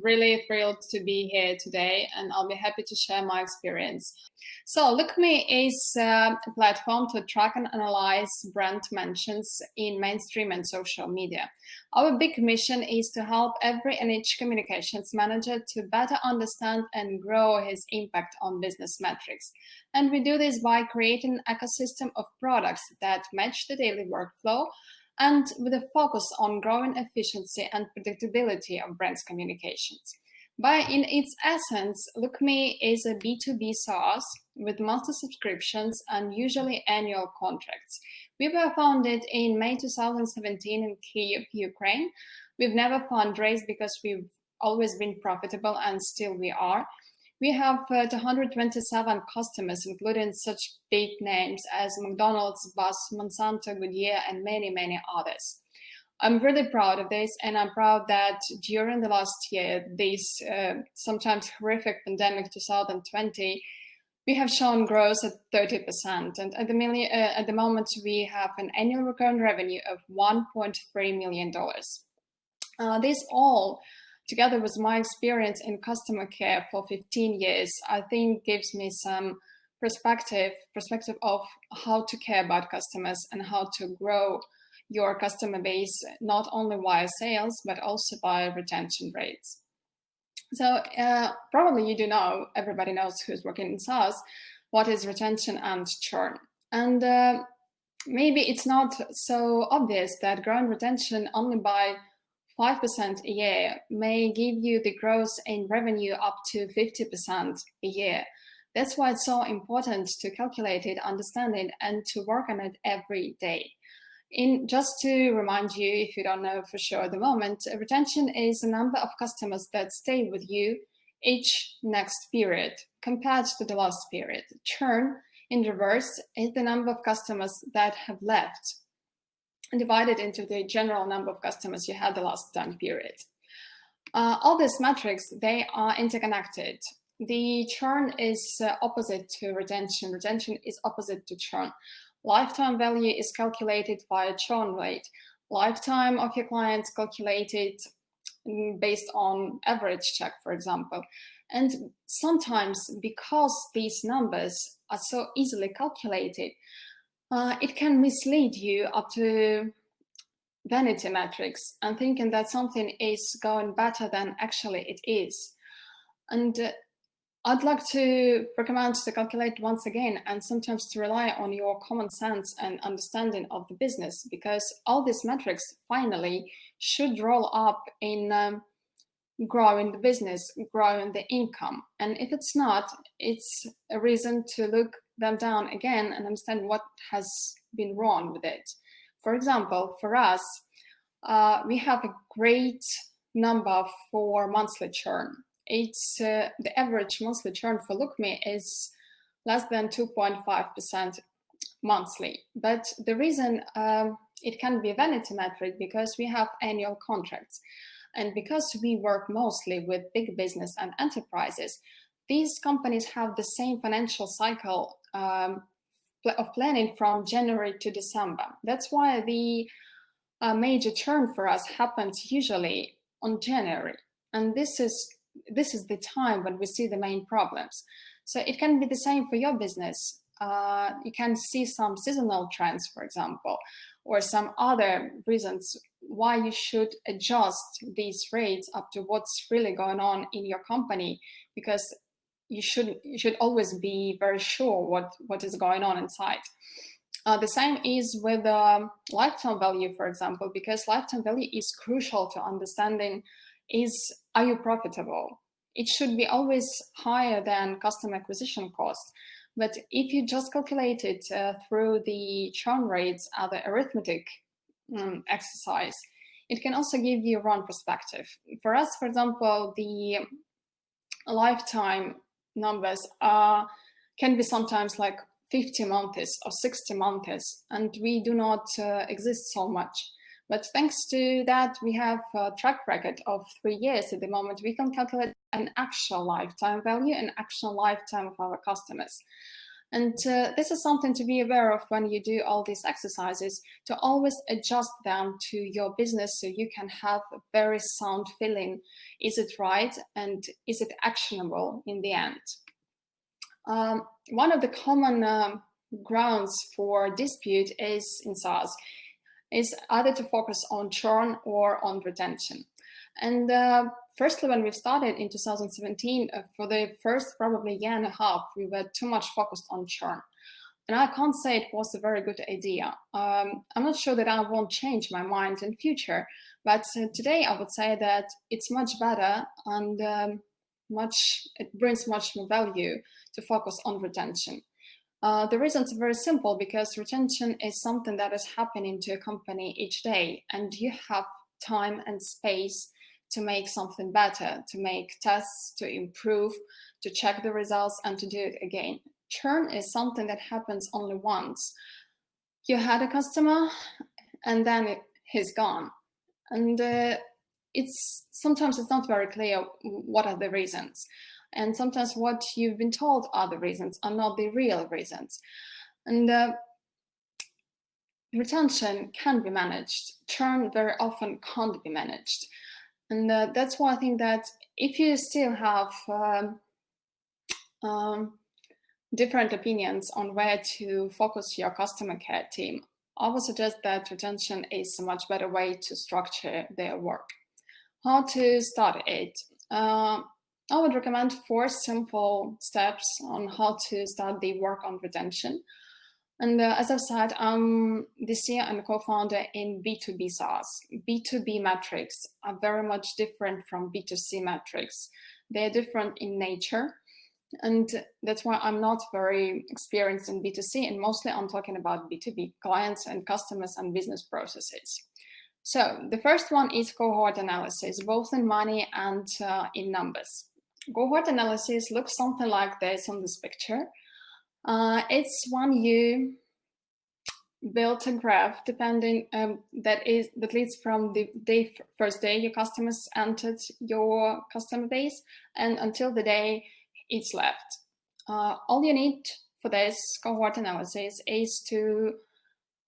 Really thrilled to be here today, and I'll be happy to share my experience. So, LOOQME is a platform to track and analyze brand mentions in mainstream and social media. Our big mission is to help every and each communications manager to better understand and grow his impact on business metrics. And we do this by creating an ecosystem of products that match the daily workflow and with a focus on growing efficiency and predictability of brands' communications. In its essence, LOOQME is a B2B SaaS with monthly subscriptions and usually annual contracts. We were founded in May 2017 in Kyiv, Ukraine. We've never fundraised because we've always been profitable, and still we are. We have 227 customers, including such big names as McDonald's, Bus, Monsanto, Goodyear, and many, many others. I'm really proud of this, and I'm proud that during the last year, this sometimes horrific pandemic 2020, we have shown growth at 30%. And at the moment, we have an annual recurring revenue of $1.3 million. This all, together with my experience in customer care for 15 years, I think gives me some perspective of how to care about customers and how to grow your customer base, not only via sales, but also by retention rates. So probably you do know, everybody knows who's working in SaaS, what is retention and churn. And maybe it's not so obvious that growing retention only by 5% a year may give you the growth in revenue up to 50% a year. That's why it's so important to calculate it, understand it, and to work on it every day. Just to remind you, if you don't know for sure at the moment, retention is the number of customers that stay with you each next period compared to the last period. Churn, in reverse, is the number of customers that have left, divided into the general number of customers you had the last time period. All these metrics, they are interconnected. The churn is opposite to retention. Retention is opposite to churn. Lifetime value is calculated via churn rate. Lifetime of your clients calculated based on average check, for example. And sometimes, because these numbers are so easily calculated, it can mislead you up to vanity metrics and thinking that something is going better than actually it is. And I'd like to recommend to calculate once again and sometimes to rely on your common sense and understanding of the business, because all these metrics finally should roll up in growing the business, growing the income. And if it's not, it's a reason to look them down again and understand what has been wrong with it. For example, for us, we have a great number for monthly churn. It's the average monthly churn for LOOQME is less than 2.5% monthly. But the reason it can be a vanity metric because we have annual contracts. And because we work mostly with big business and enterprises, these companies have the same financial cycle of planning from January to December. That's why the major churn for us happens usually on January. And this is the time when we see the main problems. So it can be the same for your business. You can see some seasonal trends, for example, or some other reasons why you should adjust these rates up to what's really going on in your company, because you should always be very sure what is going on inside. The same is with lifetime value, for example, because lifetime value is crucial to understanding are you profitable? It should be always higher than customer acquisition cost. But if you just calculate it through the churn rates, the arithmetic exercise, it can also give you a wrong perspective. For us, for example, the lifetime numbers can be sometimes like 50 months or 60 months, and we do not exist so much. But thanks to that, we have a track record of 3 years at the moment. We can calculate an actual lifetime value, an actual lifetime of our customers. And this is something to be aware of when you do all these exercises, to always adjust them to your business so you can have a very sound feeling. Is it right? And is it actionable in the end? One of the common grounds for dispute is in SaaS is either to focus on churn or on retention. And firstly, when we started in 2017, for the first probably year and a half, we were too much focused on churn. And I can't say it was a very good idea. I'm not sure that I won't change my mind in future, but today I would say that it's much better and it brings much more value to focus on retention. The reasons are very simple, because retention is something that is happening to a company each day, and you have time and space to make something better, to make tests, to improve, to check the results, and to do it again. Churn is something that happens only once. You had a customer, and then he's gone. And sometimes it's not very clear what are the reasons. And sometimes what you've been told are the reasons, are not the real reasons. And retention can be managed. Churn very often can't be managed. And that's why I think that if you still have different opinions on where to focus your customer care team, I would suggest that retention is a much better way to structure their work. How to start it? I would recommend 4 simple steps on how to start the work on retention. And as I've said, I'm this year I'm a co-founder in B2B SaaS. B2B metrics are very much different from B2C metrics. They're different in nature. And that's why I'm not very experienced in B2C, and mostly I'm talking about B2B clients and customers and business processes. So the first one is cohort analysis, both in money and in numbers. Cohort analysis looks something like this on this picture. It's when you build a graph depending that leads from the first day your customers entered your customer base and until the day it's left. All you need for this cohort analysis is to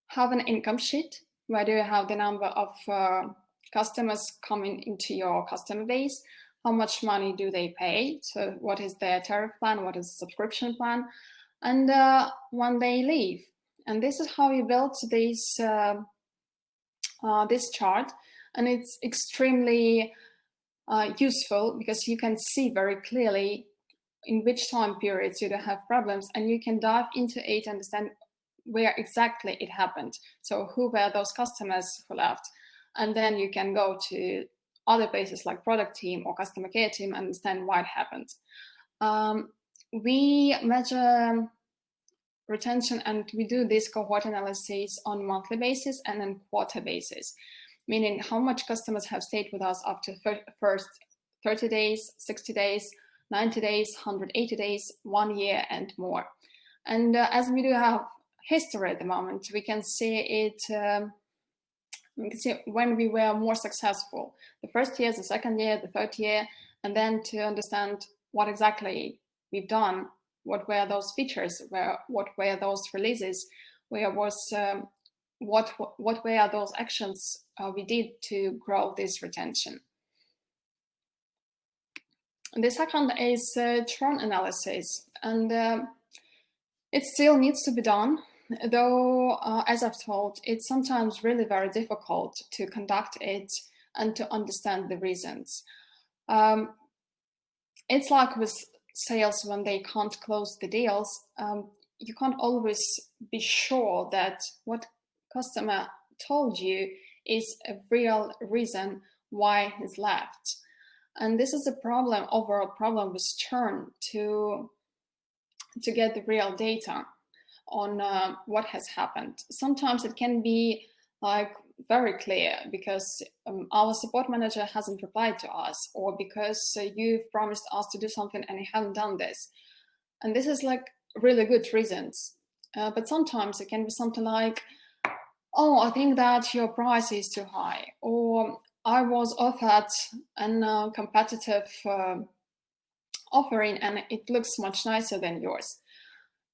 have an income sheet where you have the number of customers coming into your customer base, how much money do they pay, so what is their tariff plan, what is the subscription plan, and when they leave. And this is how you build this chart, and it's extremely useful because you can see very clearly in which time periods you don't have problems, and you can dive into it and understand where exactly it happened. So who were those customers who left? And then you can go to other places like product team or customer care team and understand why it happened. We measure retention and we do this cohort analysis on monthly basis and on quarter basis, meaning how much customers have stayed with us after first 30 days, 60 days, 90 days, 180 days, 1 year and more. And as we do have history at the moment, we can see it, we can see when we were more successful, the first year, the second year, the third year, and then to understand what exactly we've done, what were those features, what were those releases, what were those actions we did to grow this retention. The second is churn analysis, and it still needs to be done, though, as I've told, it's sometimes really very difficult to conduct it and to understand the reasons. It's like with sales when they can't close the deals, you can't always be sure that what customer told you is a real reason why he's left. And this is a problem, overall problem with churn, to get the real data on what has happened. Sometimes it can be like very clear because our support manager hasn't replied to us, or because you've promised us to do something and you haven't done this. And this is like really good reasons. But sometimes it can be something like, oh, I think that your price is too high, or I was offered a competitive offering and it looks much nicer than yours.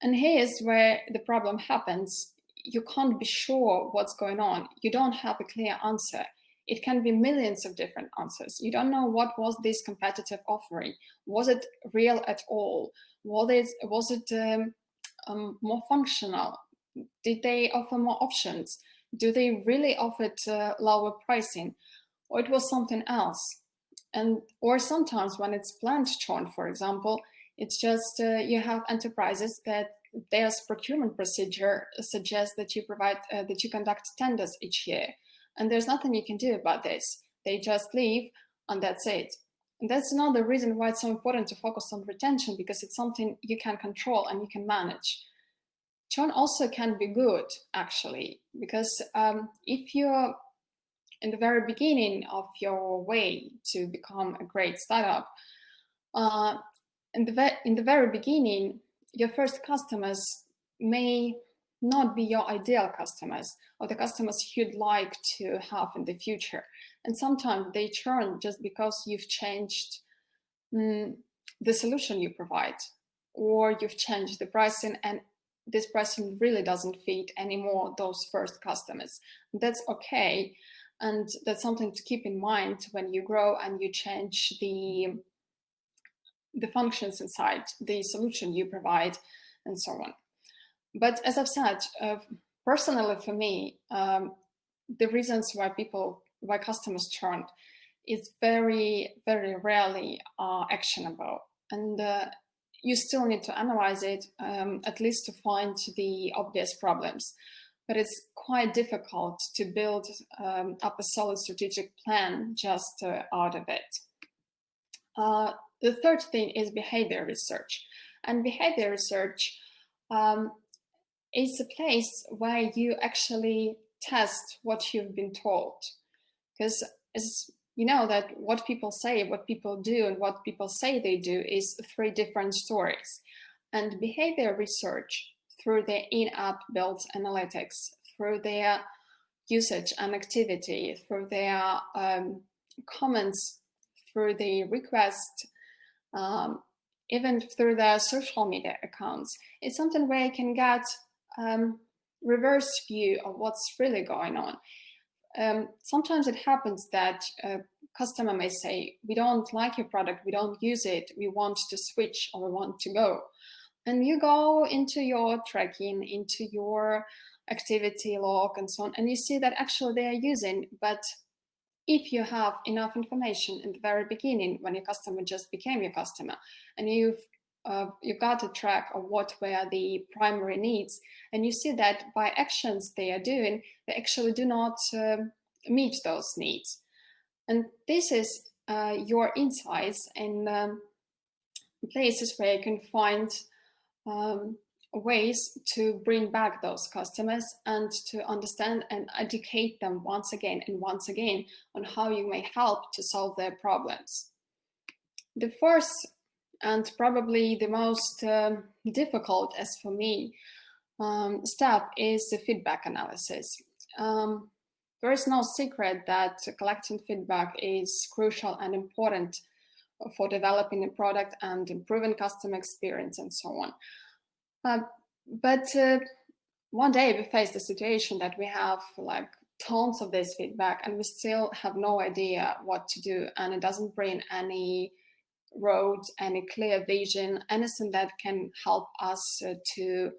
And here's where the problem happens. You can't be sure what's going on. You don't have a clear answer. It can be millions of different answers. You don't know what was this competitive offering. Was it real at all? Was it more functional? Did they offer more options? Do they really offer lower pricing? Or it was something else? Or sometimes when it's planned churn, for example, it's just you have enterprises that their procurement procedure suggests that you conduct tenders each year, and there's nothing you can do about this. They just leave, and that's it. And that's another reason why it's so important to focus on retention, because it's something you can control and you can manage. Churn also can be good, actually, because if you're in the very beginning of your way to become a great startup, in the very beginning, your first customers may not be your ideal customers or the customers you'd like to have in the future. And sometimes they churn just because you've changed the solution you provide, or you've changed the pricing, and this pricing really doesn't fit anymore those first customers. That's okay. And that's something to keep in mind when you grow and you change the functions inside the solution you provide, and so on. But as I've said, personally for me, the reasons why customers churn is very, very rarely actionable. And you still need to analyze it, at least to find the obvious problems. But it's quite difficult to build up a solid strategic plan just out of it. The third thing is behavior research. And behavior research is a place where you actually test what you've been told. Because as you know, that what people say, what people do, and what people say they do is three different stories. And behavior research, through their in-app built analytics, through their usage and activity, through their comments, through the request, even through their social media accounts, it's something where you can get reverse view of what's really going on. Sometimes it happens that a customer may say, we don't like your product, we don't use it, we want to switch or we want to go. And you go into your tracking, into your activity log and so on, and you see that actually they are using. But if you have enough information in the very beginning, when your customer just became your customer, and you've got a track of what were the primary needs, and you see that by actions they are doing, they actually do not meet those needs. And this is your insights and places where you can find ways to bring back those customers and to understand and educate them once again and once again on how you may help to solve their problems. The fourth, and probably the most difficult, as for me, step is the feedback analysis. There is no secret that collecting feedback is crucial and important for developing a product and improving customer experience and so on. But one day we faced a situation that we have like tons of this feedback and we still have no idea what to do, and it doesn't bring any road, any clear vision, anything that can help us to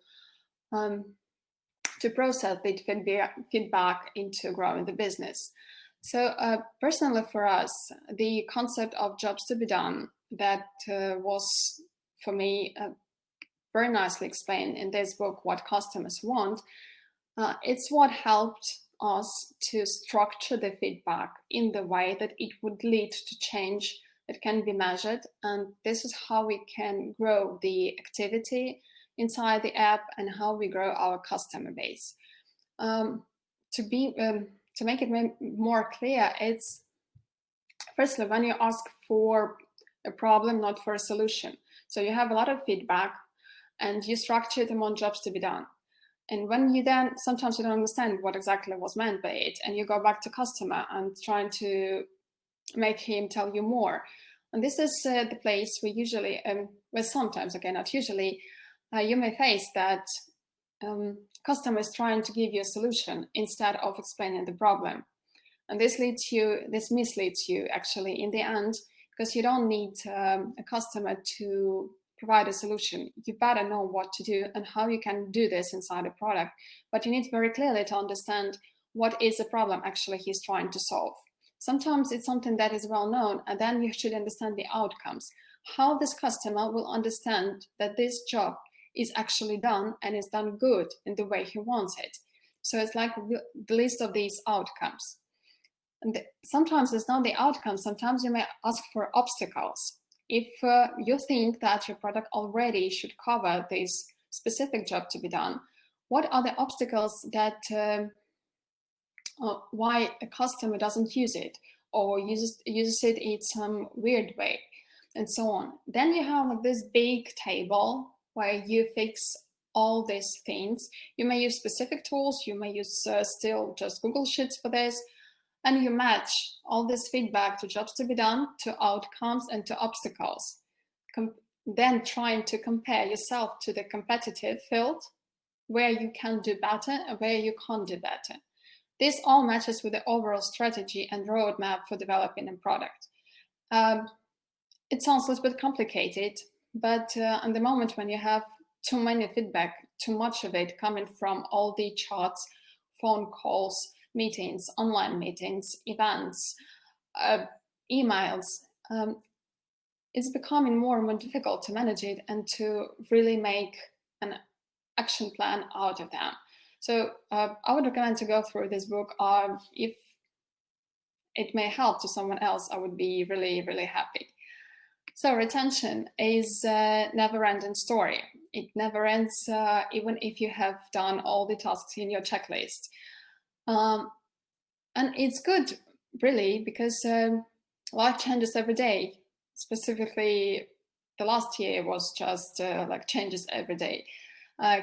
process the feedback into growing the business. So personally for us, the concept of jobs to be done, that was for me very nicely explained in this book, What Customers Want. It's what helped us to structure the feedback in the way that it would lead to change that can be measured. And this is how we can grow the activity inside the app and how we grow our customer base. To make it more clear, it's firstly when you ask for a problem, not for a solution. So you have a lot of feedback and you structure them on jobs to be done. And when you then, sometimes you don't understand what exactly was meant by it, and you go back to customer and trying to make him tell you more. And this is the place where usually, well, sometimes, okay, not usually, you may face that customers trying to give you a solution instead of explaining the problem. And this misleads you actually in the end, because you don't need a customer to provide a solution. You better know what to do and how you can do this inside a product. But you need very clearly to understand what is the problem actually he's trying to solve. Sometimes it's something that is well known, and then you should understand the outcomes. How this customer will understand that this job is actually done and is done good in the way he wants it. So it's like the list of these outcomes. And sometimes it's not the outcome. Sometimes you may ask for obstacles. If you think that your product already should cover this specific job to be done, what are the obstacles that why a customer doesn't use it, or uses it in some weird way, and so on. Then you have like this big table where you fix all these things. You may use specific tools. You may use still just Google Sheets for this. And you match all this feedback to jobs to be done, to outcomes, and to obstacles. Then trying to compare yourself to the competitive field where you can do better and where you can't do better. This all matches with the overall strategy and roadmap for developing a product. It sounds a little bit complicated, but at the moment when you have too many feedback, too much of it coming from all the chats, phone calls, meetings, online meetings, events, emails, it's becoming more and more difficult to manage it and to really make an action plan out of them. So I would recommend to go through this book. If it may help to someone else, I would be really, really happy. So retention is a never-ending story. It never ends, even if you have done all the tasks in your checklist. And it's good, really, because life changes every day. Specifically, the last year was just like changes every day.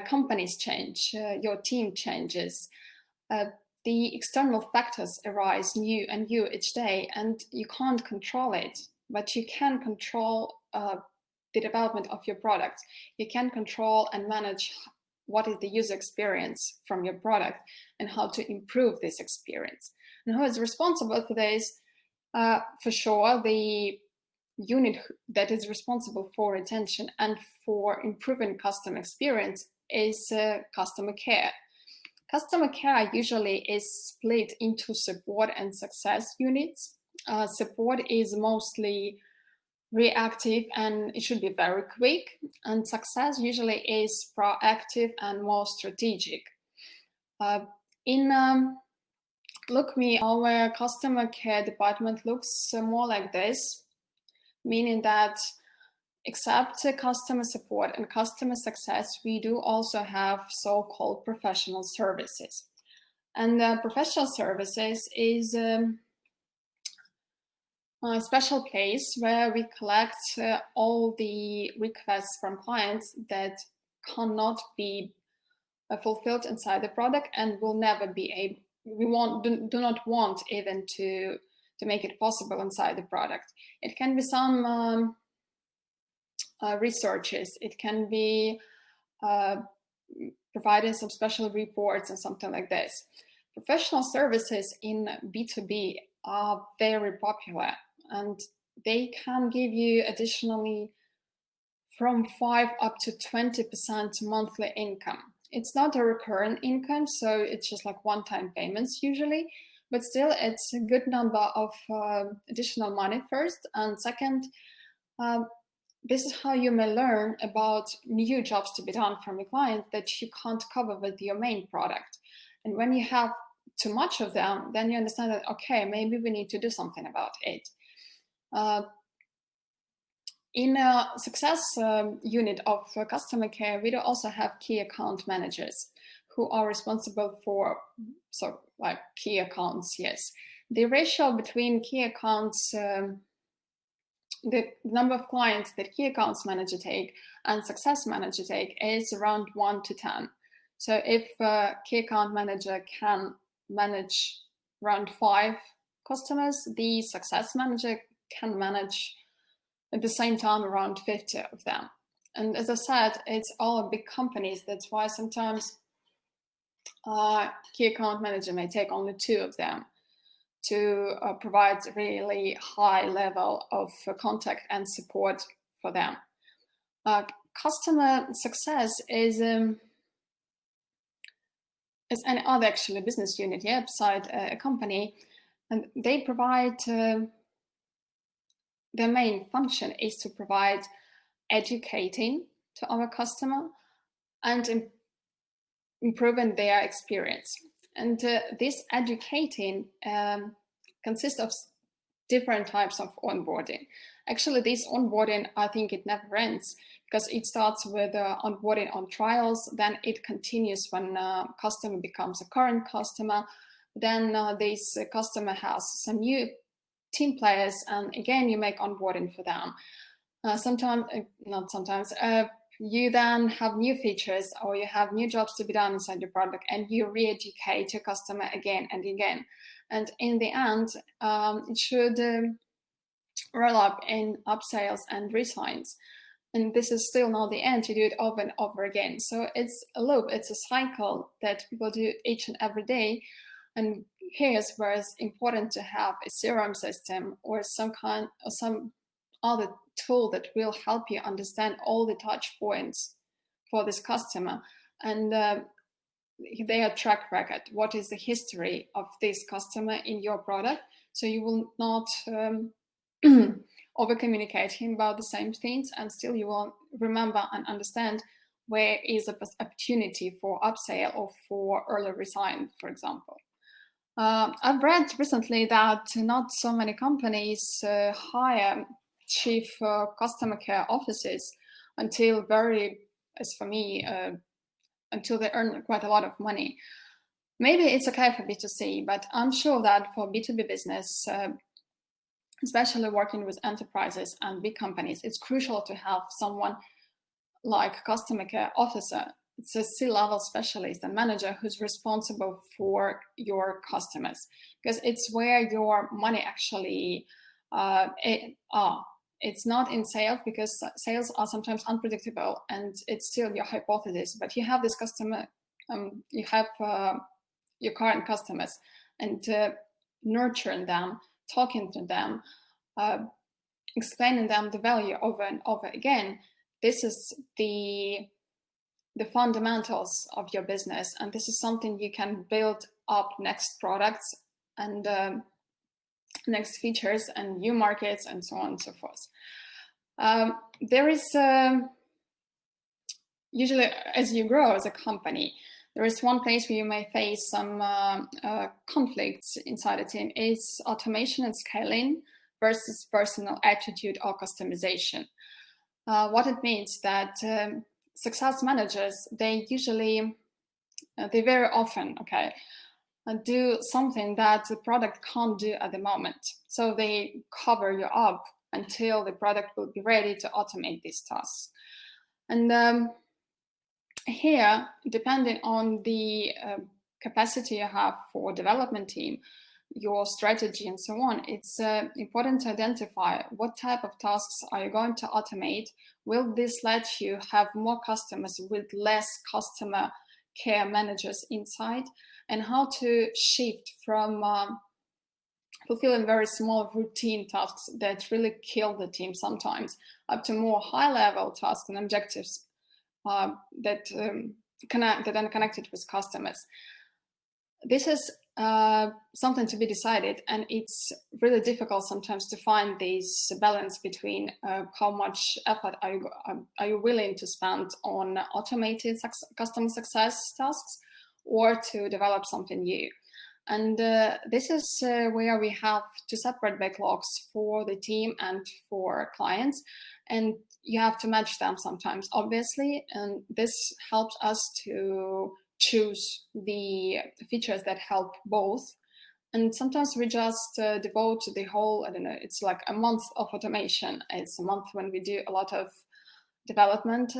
Companies change, your team changes. The external factors arise new and new each day, and you can't control it, but you can control the development of your product. You can control and manage what is the user experience from your product and how to improve this experience. And who is responsible for this? For sure, the unit that is responsible for retention and for improving customer experience is customer care. Customer care usually is split into support and success units. Support is mostly reactive and it should be very quick, and success usually is proactive and more strategic. In LOOQME, our customer care department looks more like this, meaning that except customer support and customer success, we do also have so-called professional services. And professional services is a special place where we collect all the requests from clients that cannot be fulfilled inside the product and will never be able, do not want even to make it possible inside the product. It can be some researches, it can be providing some special reports and something like this. Professional services in B2B are very popular, and they can give you additionally from 5 up to 20% monthly income. It's not a recurrent income, so it's just like one-time payments usually, but still it's a good number of additional money first, and second, this is how you may learn about new jobs to be done from a client that you can't cover with your main product. And when you have too much of them, then you understand that, okay, maybe we need to do something about it. In a success unit of customer care, we do also have key account managers who are responsible for, so like key accounts, yes. The ratio between key accounts, the number of clients that key accounts manager take and success manager take is around 1 to 10. So if a key account manager can manage around 5 customers, the success manager can manage at the same time around 50 of them. And as I said, it's all big companies. That's why sometimes key account manager may take only 2 of them to provide really high level of contact and support for them. Customer success is any other actually business unit, beside a company, and they provide their main function is to provide educating to our customer and improving their experience. And this educating consists of different types of onboarding. Actually, this onboarding, I think it never ends, because it starts with onboarding on trials, then it continues when customer becomes a current customer, then this customer has some new team players, and again you make onboarding for them. You then have new features, or you have new jobs to be done inside your product, and you re-educate your customer again and again. And in the end, it should roll up in upsales and resigns. And this is still not the end. You do it over and over again. So it's a loop, it's a cycle that people do each and every day. And here's where it's important to have a CRM system or some other tool that will help you understand all the touch points for this customer and their track record. What is the history of this customer in your product? So you will not over communicate him about the same things, and still you will remember and understand where is an opportunity for upsell or for early resign, for example. I've read recently that not so many companies hire chief customer care officers until until they earn quite a lot of money. Maybe it's okay for B2C, but I'm sure that for B2B business, especially working with enterprises and big companies, it's crucial to have someone like customer care officer. It's a C-level specialist and manager who's responsible for your customers, because it's where your money actually It's not in sales, because sales are sometimes unpredictable and it's still your hypothesis, but you have this customer, you have your current customers, and nurturing them, talking to them, explaining them the value over and over again. This is the fundamentals of your business, and this is something you can build up next products and next features and new markets and so on and so forth. There is usually, as you grow as a company, there is one place where you may face some conflicts inside a team. Is automation and scaling versus personal attitude or customization. What it means that success managers, they very often, do something that the product can't do at the moment. So they cover you up until the product will be ready to automate these tasks. And here, depending on the capacity you have for development team, your strategy and so on, it's important to identify what type of tasks are you going to automate. Will this let you have more customers with less customer care managers inside, and how to shift from fulfilling very small routine tasks that really kill the team sometimes, up to more high-level tasks and objectives that are connected with customers. This is something to be decided, and it's really difficult sometimes to find this balance between how much effort are you willing to spend on automated customer success tasks or to develop something new. And this is where we have to separate backlogs for the team and for clients, and you have to match them sometimes, obviously, and this helps us to choose the features that help both. And sometimes we just devote the whole, it's like a month of automation. It's a month when we do a lot of development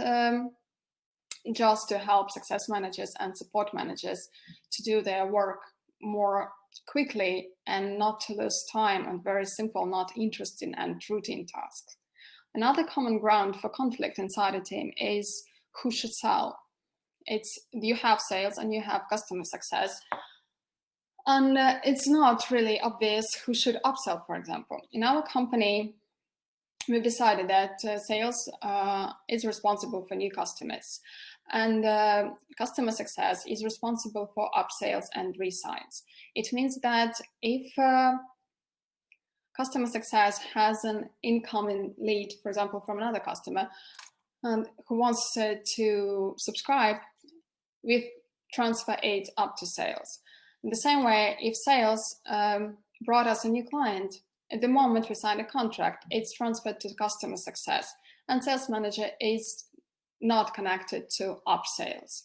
just to help success managers and support managers to do their work more quickly and not to lose time on very simple, not interesting and routine tasks. Another common ground for conflict inside a team is who should sell. It's you have sales and you have customer success, and it's not really obvious who should upsell, for example. In our company, we've decided that sales is responsible for new customers, and customer success is responsible for upsales and resigns. It means that if customer success has an incoming lead, for example, from another customer who wants to subscribe, we transfer it up to sales. In the same way, if sales brought us a new client, at the moment we sign a contract, it's transferred to customer success, and sales manager is not connected to upsales.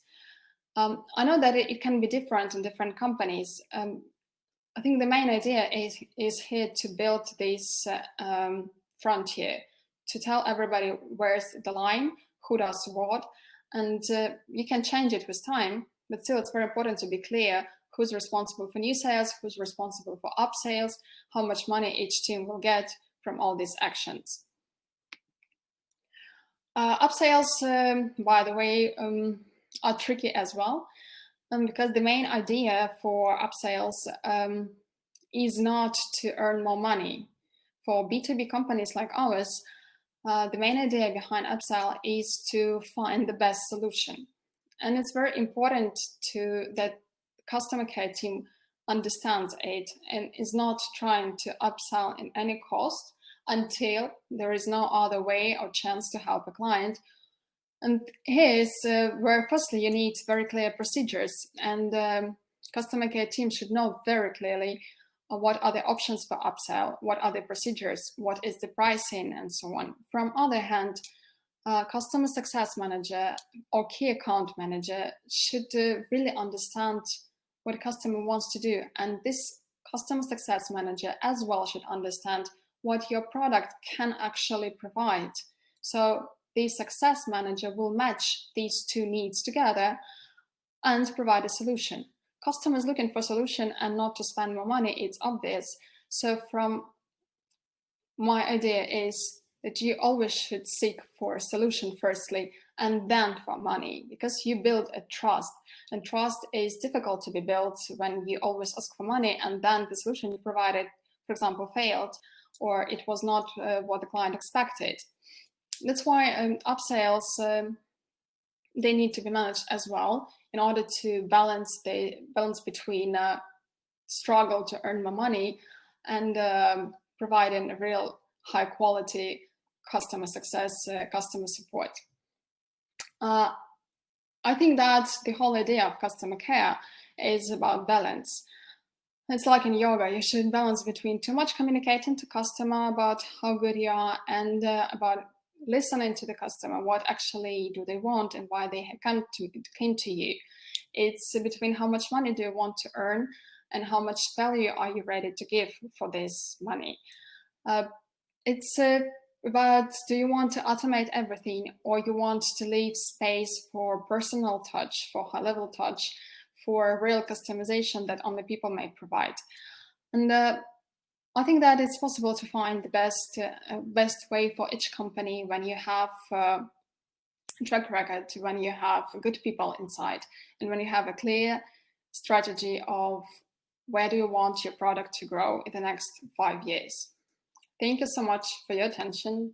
I know that it can be different in different companies. I think the main idea is here to build this frontier, to tell everybody where's the line, who does what, and you can change it with time, but still it's very important to be clear who's responsible for new sales, who's responsible for upsales, how much money each team will get from all these actions. Upsales, by the way, are tricky as well, because the main idea for upsales is not to earn more money. For B2B companies like ours, the main idea behind upsell is to find the best solution. And it's very important that customer care team understands it and is not trying to upsell in any cost until there is no other way or chance to help a client. And here's where firstly you need very clear procedures, and customer care team should know very clearly what are the options for upsell, what are the procedures, what is the pricing, and so on. From other hand, customer success manager or key account manager should really understand what a customer wants to do, and this customer success manager as well should understand what your product can actually provide. So the success manager will match these two needs together and provide a solution. Customers looking for a solution and not to spend more money, it's obvious. So from my idea is that you always should seek for a solution firstly and then for money, because you build a trust, and trust is difficult to be built when you always ask for money and then the solution you provided, for example, failed, or it was not what the client expected. That's why upsales, they need to be managed as well in order to balance between struggle to earn more money and providing a real high quality customer success, customer support. I think that the whole idea of customer care is about balance. It's like in yoga, you should balance between too much communicating to customer about how good you are and about listening to the customer, what actually do they want and why they came to you. It's between how much money do you want to earn and how much value are you ready to give for this money. It's about, do you want to automate everything, or you want to leave space for personal touch, for high-level touch, for real customization that only people may provide. And I think that it's possible to find the best way for each company when you have track record, when you have good people inside, and when you have a clear strategy of where do you want your product to grow in the next 5 years. Thank you so much for your attention.